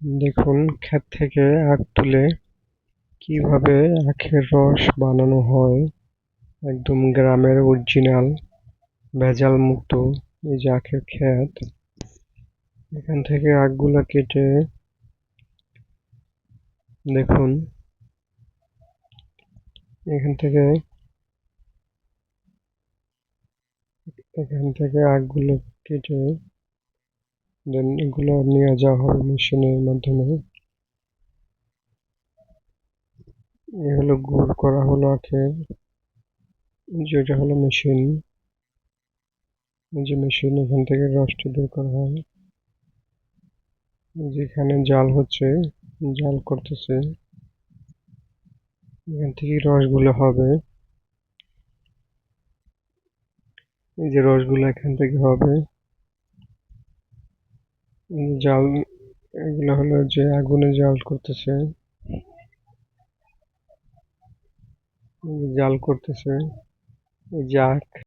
দেখুন ক্ষেত থেকে আখ তুলে কিভাবে আখের রস বানানো হয়, একদম গ্রামের অরিজিনাল ভেজাল মুক্ত। এই যে আখের ক্ষেত, এখান থেকে আখগুলা কেটে দেখুন, এখান থেকে আখগুলো কেটে দেন এগুলো নিয়ে যাওয়া হবে মেশিনের মাধ্যমে। এ হলো গুড় করা হলো আখের, যেটা হলো মেশিন। এই যে মেশিন, এখান থেকে রসটি বের করা হয়। যেখানে জাল হচ্ছে, জাল করতেছে, এখান থেকে রসগুলো হবে। এই যে রসগুলো এখান থেকে হবে, জাল, এগুলো হলো যে আগুনে জাল করতেছে, জাল করতেছে। এই যে আখ